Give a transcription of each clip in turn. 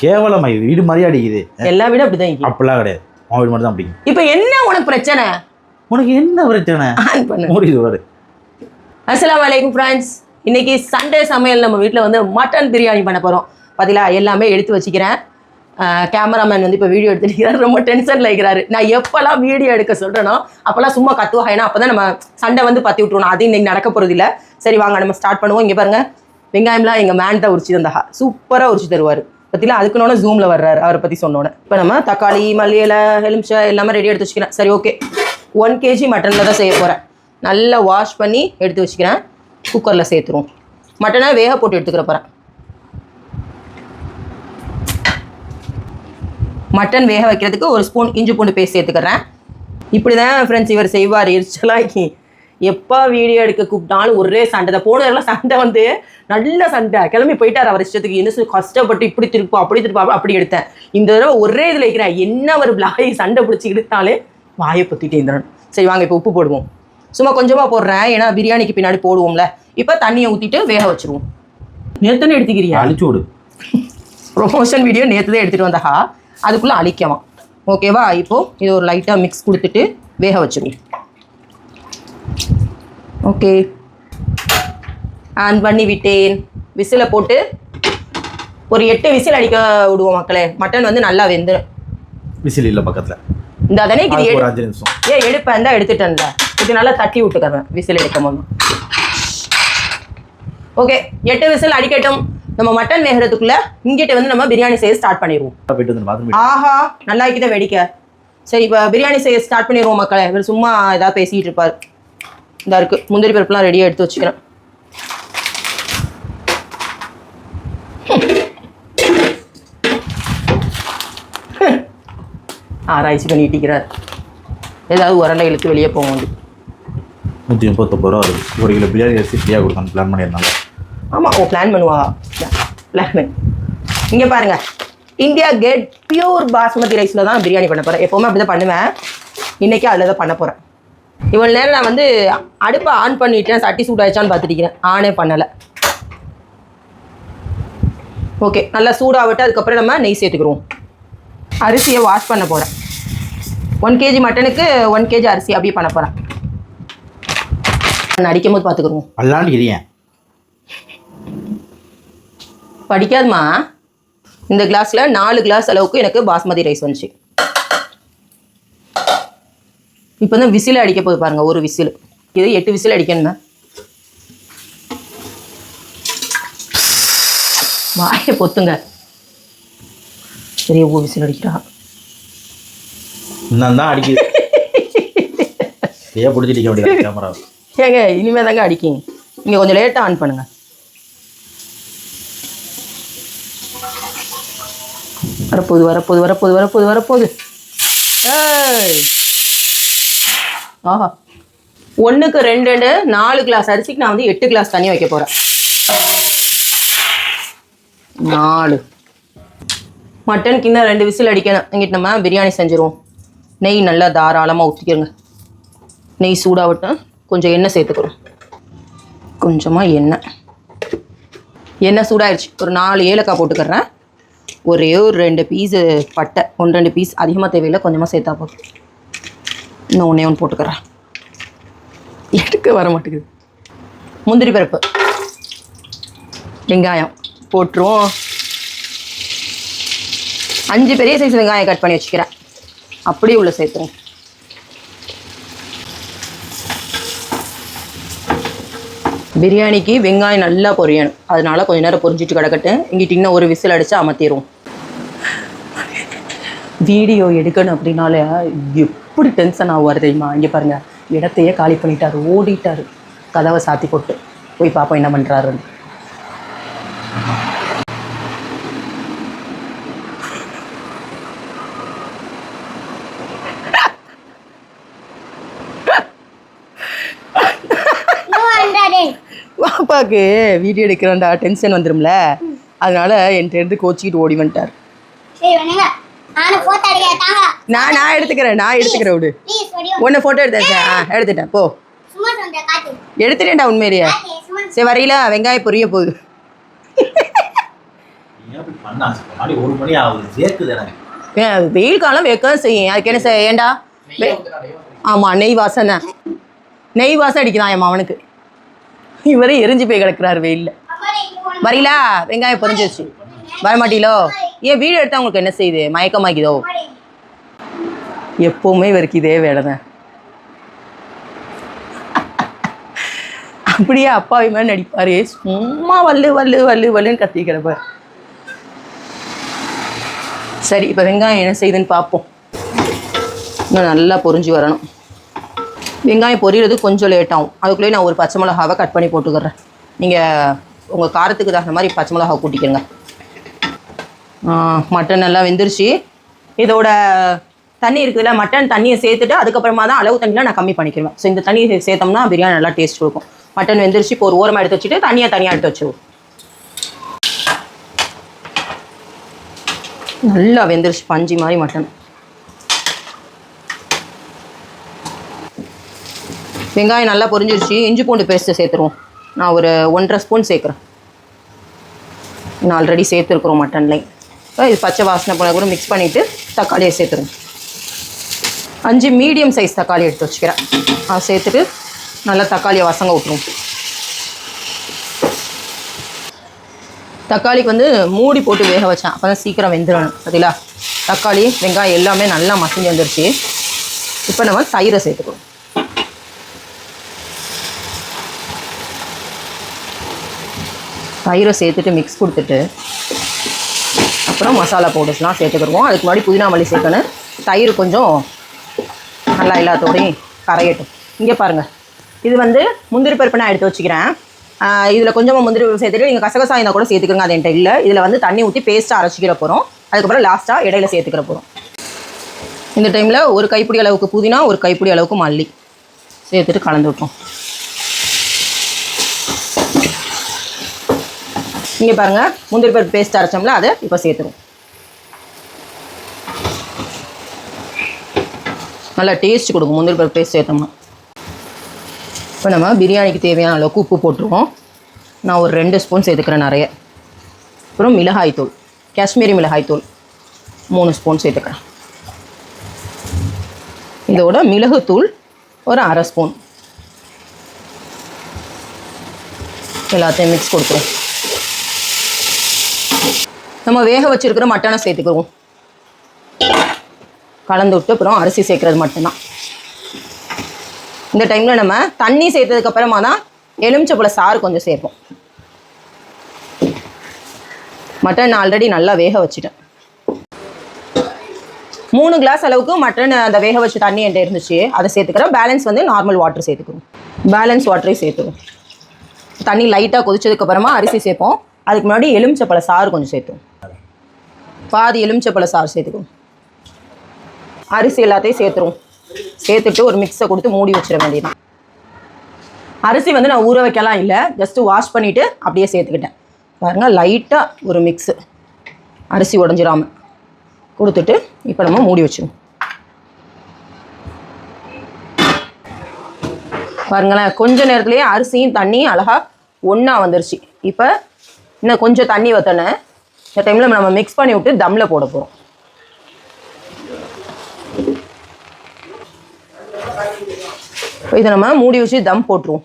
கேவலமா இது வீடு மாதிரியே அடிக்குது. எல்லா வீடும் அப்படிதான். அப்படிலாம் கிடையாது, உன் வீடு மட்டும் தான் அடிக்கும். இப்போ என்ன உனக்கு பிரச்சனை? உனக்கு என்ன பிரச்சனை? ஆன் பண்ணு. முடியுது வரு. அஸ்ஸலாமு அலைக்கும் ஃப்ரெண்ட்ஸ். இன்னைக்கு சண்டே சமையல் நம்ம வீட்டில் வந்து மட்டன் பிரியாணி பண்ண போகிறோம். பார்த்தீங்களா, எல்லாமே எடுத்து வச்சுக்கிறேன். கேமராமேன் வந்து இப்போ வீடியோ எடுத்துக்கிறாரு, ரொம்ப டென்ஷனில் இருக்கிறாரு. நான் எப்போல்லாம் வீடியோ எடுக்க சொல்கிறேனோ அப்போல்லாம் சும்மா கத்துவா, ஏன்னா அப்போ தான் நம்ம சண்டை வந்து பற்றி விட்டுருவோம். அது இன்னைக்கு நடக்க போகிறது இல்லை. சரி வாங்க நம்ம ஸ்டார்ட் பண்ணுவோம். இங்கே பாருங்கள், வெங்காயம்லாம் எங்கள் மேன் தான் உரிச்சு தந்தா, சூப்பராக உரிச்சு தருவார். பார்த்தீங்களா, அதுக்குன்னு ஜூமில் வர்றாரு, அவரை பற்றி சொன்னோன்னே. இப்போ நம்ம தக்காளி, மல்லி இலை, எலுமிச்சை எல்லாமே ரெடி எடுத்து வச்சுக்கிறேன். சரி ஓகே, 1 kg மட்டனில் தான் செய்ய போகிறேன். நல்லா வாஷ் பண்ணி எடுத்து வச்சுக்கிறேன். குக்கரில் சேர்த்துருவோம். மட்டனை வேக போட்டு எடுத்துக்கிற போகிறேன். மட்டன் வேக வைக்கிறதுக்கு 1 ஸ்பூன் இஞ்சி பூண்டு பேஸ்ட் சேர்த்துக்கிறேன். இப்படி தான் ஃப்ரெண்ட்ஸ் இவர் செய்வார். எரிச்சலாக்கி எப்போ வீடியோ எடுக்க கூப்பிட்டாலும் ஒரே சண்டை தான். போனதெல்லாம் சண்டை வந்து நல்ல சண்டை, கிளம்பி போயிட்டார் அவர் இஷ்டத்துக்கு. என்ன கஷ்டப்பட்டு இப்படி திருப்பா அப்படி திருப்பா அப்படி எடுத்தேன். இந்த தடவை ஒரே இதில் இருக்கிறேன். என்ன ஒரு பிளாகி சண்டை பிடிச்சி எடுத்தாலே வாயை பற்றிட்டே இருந்தேன். சரி வாங்க இப்போ உப்பு போடுவோம். சும்மா கொஞ்சமாக போடுறேன், ஏன்னா பிரியாணிக்கு பின்னாடி போடுவோம்ல. இப்போ தண்ணியை ஊற்றிட்டு வேக வச்சுருவோம். நேற்றுன்னு எடுத்துக்கிறியா? அழிச்சு விடு. ப்ரொமோஷன் வீடியோ நேற்று தான் எடுத்துகிட்டு வந்தா, அதுக்குள்ளே அழிக்கலாம். ஓகேவா? இப்போது இது ஒரு லைட்டாக மிக்ஸ் கொடுத்துட்டு வேக வச்சுருவோம். ஓகே, ஆன் பண்ணி விட்டேன். விசிலை போட்டு ஒரு 8 விசில் அடிக்க விடுவோம் மக்களே. மட்டன் வந்து நல்லா வெந்துடும். விசில் இல்லை பக்கத்தில் இந்த அதனே இது 5 நிமிஷம். எடுப்பேன் தான் எடுத்துட்டேன்ல. இது நல்லா தட்டி விட்டுக்கிறேன் விசில் எடுக்கும் போது. ஓகே, 8 விசில் அடிக்கட்டும். நம்ம மட்டன் வேகிறதுக்குள்ள இங்கிட்ட வந்து நம்ம பிரியாணி செய்ய ஸ்டார்ட் பண்ணிடுவோம். ஆஹா, நல்லா இருக்குதா வெடிக்க. சரி, இப்போ பிரியாணி செய்ய ஸ்டார்ட் பண்ணிடுவோம் மக்களே. இவர் சும்மா ஏதாவது பேசிக்கிட்டு இருப்பார். இந்த இருக்கு முந்திரி பருப்புலாம் ரெடியாக எடுத்து வச்சுக்கிறேன். ஆராய்ச்சி பண்ணிட்டிருக்கிறார். ஏதாவது உரண்டை இழுத்து வெளியே போக 139 ரூபா வருது. 1 கிலோ பிரியாணி அரிசி ஃப்ரீயாக கொடுக்கணும் பிளான் பண்ணியிருந்தாங்க. ஆமாம், பிளான் பண்ணுவா. பிளான் பண்ணு. இங்கே பாருங்கள், இந்தியா கேட் பியூர் பாஸ்மதி ரைஸில் தான் பிரியாணி பண்ண போகிறேன். எப்போவுமே அப்படி தான் பண்ணுவேன். இன்றைக்கி அதில் தான் பண்ண போகிறேன். இவ்வளோ நேரம் நான் வந்து அடுப்பை ஆன் பண்ணிட்டேன், சட்டி சூடாயிடுச்சான்னு பார்த்துட்டிக்கிறேன். ஆனே பண்ணலை. ஓகே, நல்லா சூடாகவிட்டு அதுக்கப்புறம் நம்ம நெய் சேர்த்துக்கிறோம். அரிசியை வாஷ் பண்ண போகிறேன். 1 kg மட்டனுக்கு 1 kg அரிசி அப்படியே பண்ண போகிறேன். நான் அடிக்கும் போது பார்த்துக்குருவோம். அல்லாண்டிக்கிறீங்க படிக்காதுமா. இந்த கிளாஸில் 4 கிளாஸ் அளவுக்கு எனக்கு பாஸ்மதி ரைஸ் வந்துச்சு. இப்போ தான் விசில் அடிக்க போது பாருங்கள், ஒரு விசில். இது 8 விசில் அடிக்கணுமே. வாயை பொத்துங்க. சரி, ஒவ்வொரு விசில் அடிக்கிறா. இன்னும் தான் அடிக்குது. ஏன் பிடிச்சி அடிக்க முடியாது கேமரா? ஏங்க இனிமேல் தாங்க அடிக்கிங்க. நீங்கள் கொஞ்சம் லேட்டாக ஆன் பண்ணுங்கள். வரப்போகுது வரப்போகுது வரப்போகுது வரப்போகுது வரப்போகுது. ஆஹா, 1க்கு 2 4 கிளாஸ் அரிசிக்கு நான் வந்து 8 கிளாஸ் தண்ணி வைக்க போகிறேன். 4 மட்டனுக்கு இன்னும் 2 விசில் அடிக்கணும். இங்கிட்ட நம்ம பிரியாணி செஞ்சுருவோம். நெய் நல்லா தாராளமாக ஊற்றிக்கிறோங்க. நெய் சூடாகட்டும். கொஞ்சம் எண்ணெய் சேர்த்துக்கிறோம். கொஞ்சமாக எண்ணெய் சூடாகிடுச்சு. ஒரு 4 ஏலக்காய் போட்டுக்கிறேன். ஒரே ஒரு 2 பீஸு பட்டை, 1-2 பீஸ், அதிகமாக தேவையில்லை, கொஞ்சமாக சேர்த்தா போதும். இன்னும் 1 போட்டுக்கிறேன். எடுக்க வர மாட்டேங்குது. முந்திரி பருப்பு, வெங்காயம் போட்டுருவோம். 5 பெரிய சைஸ் வெங்காயம் கட் பண்ணி வச்சுக்கிறேன். அப்படியே உள்ள சேர்த்துருவோம். பிரியாணிக்கு வெங்காயம் நல்லா பொரியணும், அதனால கொஞ்சம் நேரம் பொரிஞ்சிட்டு கிடக்கட்டு. இங்கிட்ட இன்னும் ஒரு விசில் அடித்து அமர்த்திடுவோம். வீடியோ எடுக்கணும் அப்படின்னாலே எப்படி டென்ஷன் ஆகுவார் தெரியுமா? இங்கே பாருங்கள், இடத்தையே காலி பண்ணிட்டார், ஓடிட்டார். கதவை சாத்தி போட்டு போய் பார்ப்போம் என்ன பண்ணுறாருன்னு. பாப்பாவுக்கு வீடியோ எடுக்கிறோண்டா டென்ஷன் வந்துடும்ல, அதனால என்கிட்ட கோச்சிக்கிட்டு ஓடி வந்துட்டார். நான் எடுத்துக்கிறேன் விடு. ஒன்று ஃபோட்டோ எடுத்துட்டேன் போ. எடுத்துட்டேன்டா உண்மையிலேயே. சரி வரையில வெங்காயம் பொரிய போகுது. மணி 1 மணி ஆகுது வேக்குது எனக்கு. வெயில் காலம் வேக்க செய்யும். அதுக்கு என்ன செய்ய ஏண்டா? ஆமாம், நெய் வாசனை. நெய் வாசம் அடிக்குதான் என் அவனுக்கு. இவரே எரிஞ்சு போய் கிடக்குறாரு வெயிலில். வரீங்களா? வெங்காயம் பொரிஞ்சிருச்சு. வரமாட்டீங்களோ? ஏன் வீடு எடுத்தால் உங்களுக்கு என்ன செய்யுது? மயக்கமாக்கிதோ? எப்போவுமே இவருக்கு இதே வேலை தான். அப்படியே அப்பாவி மாதிரி நடிப்பார். சும்மா வல்லு வல்லு வல்லு வல்லுன்னு கத்தி கிடப்பார். சரி, இப்போ வெங்காயம் என்ன செய்யுதுன்னு பார்ப்போம். இன்னும் நல்லா பொரிஞ்சு வரணும். வெங்காயம் பொரியறது கொஞ்சம் லேட் ஆகும். அதுக்குள்ளேயே நான் ஒரு பச்சை மிளகாவை கட் பண்ணி போட்டுக்கிறேன். நீங்கள் உங்கள் காரத்துக்கு தகுந்த மாதிரி பச்சை மிளகா கூட்டிக்கிறங்க. மட்டன் நல்லா வெந்துருச்சு. இதோட தண்ணி இருக்குதுல்ல, மட்டன் தண்ணியை சேர்த்துட்டு அதுக்கப்புறமா தான் அளவு தண்ணியில் நான் கம்மி பண்ணிக்கிறேன். ஸோ இந்த தண்ணியை சேர்த்தோம்னா பிரியாணி நல்லா டேஸ்ட் இருக்கும். மட்டன் வெந்துருச்சு. இப்போ ஒரு ஓரமாக எடுத்து வச்சுட்டு தனியாக எடுத்து வச்சுருவோம். நல்லா வெந்துருச்சு, பஞ்சு மாதிரி மட்டன். வெங்காயம் நல்லா பொரிஞ்சிருச்சு. இஞ்சி பூண்டு பேஸ்ட்டு சேர்த்துருவோம். நான் ஒரு 1.5 ஸ்பூன் சேர்க்குறேன். நான் ஆல்ரெடி சேர்த்துருக்குறோம் மட்டன்லையும். இது பச்சை வாசனை போல கூட மிக்ஸ் பண்ணிவிட்டு தக்காளியை சேர்த்துருவோம். 5 மீடியம் சைஸ் தக்காளி எடுத்து வச்சுக்கிறேன். அதை சேர்த்துட்டு நல்லா தக்காளியை வசங்க விட்டுருவோம். தக்காளிக்கு வந்து மூடி போட்டு வேக வச்சேன். அப்போ தான் சீக்கிரம் வெந்துடணும். பார்த்தீங்களா? தக்காளி வெங்காயம் எல்லாமே நல்லா மசிஞ்சு வந்துருச்சு. இப்போ நம்ம தயிரை சேர்த்துக்கிறோம். தயிரை சேர்த்துட்டு மிக்ஸ் கொடுத்துட்டு அப்புறம் மசாலா பவுடர்ஸ்லாம் சேர்த்துக்கிடுவோம். அதுக்கு முன்னாடி புதினா மல்லி சேர்க்கணும். தயிர் கொஞ்சம் நல்லா எல்லாத்தோடையும் கரையட்டும். இங்கே பாருங்கள், இது வந்து முந்திரி பருப்பு நான் எடுத்து வச்சுக்கிறேன். இதில் கொஞ்சமாக முந்திரி பருப்பு சேர்த்துட்டு நீங்கள் கசகசா இருந்தால் கூட சேர்த்துக்கிறங்க. அது என்கிட்ட இல்லை. இதில் வந்து தண்ணி ஊற்றி பேஸ்ட்டாக அரைச்சிக்கிற போகிறோம். அதுக்கப்புறம் லாஸ்ட்டாக இடையில சேர்த்துக்கிற போகிறோம். இந்த டைமில் ஒரு கைப்பிடி அளவுக்கு புதினா, ஒரு கைப்பிடி அளவுக்கு மல்லி சேர்த்துட்டு கலந்து விட்டோம். இங்கே பாருங்கள், முந்திரி பருப்பு பேஸ்ட் அரைச்சோம்ல, அதை இப்போ சேர்த்துருவோம். நல்லா டேஸ்ட் கொடுக்கும் முந்திரி பருப்பு பேஸ்ட் சேர்த்தோம்னா. இப்போ நம்ம பிரியாணிக்கு தேவையான அளவுக்கு உப்பு போட்டுருவோம். நான் ஒரு 2 ஸ்பூன் சேர்த்துக்கிறேன் நிறைய. அப்புறம் மிளகாய்த்தூள், காஷ்மீரி மிளகாய்த்தூள் 3 ஸ்பூன் சேர்த்துக்கிறேன். இதோட மிளகுத்தூள் ஒரு 1/2 ஸ்பூன். எல்லாத்தையும் மிக்ஸ் கொடுத்துருவோம். நம்ம வேக வச்சுருக்கிற மட்டனை சேர்த்துக்குவோம். கலந்து விட்டு அப்புறம் அரிசி சேர்க்குறது மட்டும்தான். இந்த டைமில் நம்ம தண்ணி சேர்த்ததுக்கப்புறமா தான் எலுமிச்சப்பழ சாறு கொஞ்சம் சேர்ப்போம். மட்டன் ஆல்ரெடி நல்லா வேக வச்சுட்டேன். 3 கிளாஸ் அளவுக்கு மட்டன் அந்த வேக வச்ச தண்ணி என்கிட்ட இருந்துச்சு, அதை சேர்த்துக்கிறேன். பேலன்ஸ் வந்து நார்மல் வாட்டர் சேர்த்துக்குவோம். பேலன்ஸ் வாட்டரையும் சேர்த்துவோம். தண்ணி லைட்டாக கொதிச்சதுக்கப்புறமா அரிசி சேர்ப்போம். அதுக்கு முன்னாடி எலுமிச்சப்பழ சாறு கொஞ்சம் சேர்த்துவோம். பாதி எலுமிச்சப்பழ சாறு சேர்த்துக்குவோம். அரிசி எல்லாத்தையும் சேர்த்துருவோம். சேர்த்துட்டு ஒரு மிக்ஸை கொடுத்து மூடி வச்சிட வேண்டியதான். அரிசி வந்து நான் ஊற வைக்கலாம் இல்லை, ஜஸ்ட்டு வாஷ் பண்ணிவிட்டு அப்படியே சேர்த்துக்கிட்டேன். பாருங்கள், லைட்டாக ஒரு மிக்ஸு அரிசி உடஞ்சிடாமல் கொடுத்துட்டு இப்போ நம்ம மூடி வச்சிடுவோம். பாருங்களேன், கொஞ்ச நேரத்துலேயே அரிசியும் தண்ணியும் அழகாக ஒன்றா வந்துருச்சு. இப்போ இன்னும் கொஞ்சம் தண்ணி ஊற்றணும். இந்த டைமில் நம்ம மிக்ஸ் பண்ணி விட்டு தம்மில் போட போகிறோம். இப்போ இதை நம்ம மூடி வச்சு தம் போட்டுருவோம்.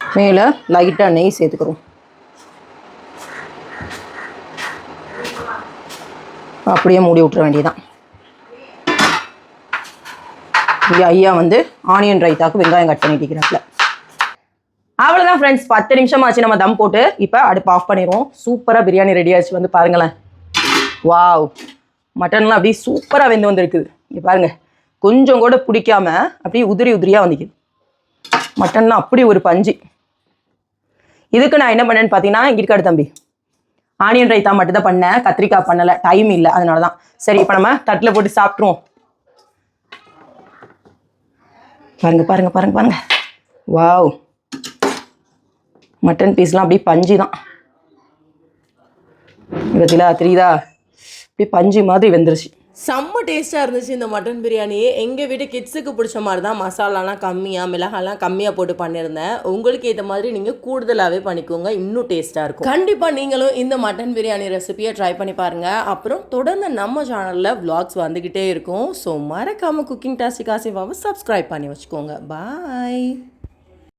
மேலே லைட்டாக நெய் சேர்த்துக்கிறோம். அப்படியே மூடி விட்டுற வேண்டியதான். ஐயா வந்து ஆனியன் ரைத்தாக்கு வெங்காயம் கட் பண்ணிக்கிறாப்புல. அவ்வளோதான் ஃப்ரெண்ட்ஸ், 10 நிமிஷம் ஆச்சு நம்ம தம் போட்டு. இப்போ அடுப்பு ஆஃப் பண்ணிடுவோம். சூப்பராக பிரியாணி ரெடி ஆச்சு. வந்து பாருங்களேன், வாவ், மட்டன்லாம் அப்படியே சூப்பராக வெந்து வந்துருக்குது. இங்கே பாருங்கள், கொஞ்சம் கூட பிடிக்காம அப்படியே உதிரி உதிரியாக வந்துக்குது. மட்டன்லாம் அப்படி ஒரு பஞ்சு. இதுக்கு நான் என்ன பண்ணேன்னு பார்த்தீங்கன்னா, இங்கே இருக்காடு தம்பி, ஆனியன் ரைத்தா மட்டும் தான் பண்ணேன். கத்திரிக்காய் பண்ணலை, டைம் இல்லை, அதனால தான். சரி, இப்போ நம்ம தட்டில் போட்டு சாப்பிட்ருவோம். பாருங்க பாருங்க பாருங்க பாருங்க, வாவ், மட்டன் பீஸ்லாம் அப்படியே பஞ்சு தான். பார்த்தீங்களா, தெரியுதா? அப்படியே பஞ்சு மாதிரி வெந்துருச்சு. செம்ம டேஸ்ட்டாக இருந்துச்சு இந்த மட்டன் பிரியாணி. எங்கள் வீட்டு கிட்ஸுக்கு பிடிச்ச மாதிரி தான் மசாலாலாம் கம்மியாக, மிளகாலாம் கம்மியாக போட்டு பண்ணியிருந்தேன். உங்களுக்கு ஏற்ற மாதிரி நீங்கள் கூடுதலாகவே பண்ணிக்கோங்க, இன்னும் டேஸ்ட்டாக இருக்கும். கண்டிப்பாக நீங்களும் இந்த மட்டன் பிரியாணி ரெசிபியை ட்ரை பண்ணி பாருங்கள். அப்புறம் தொடர்ந்து நம்ம சேனலில் vlogs வந்துக்கிட்டே இருக்கும். ஸோ மறக்காமல் குக்கிங் டாஸ்டிக் ஆசிஃபாவை சப்ஸ்கிரைப் பண்ணி வச்சுக்கோங்க. பாய்.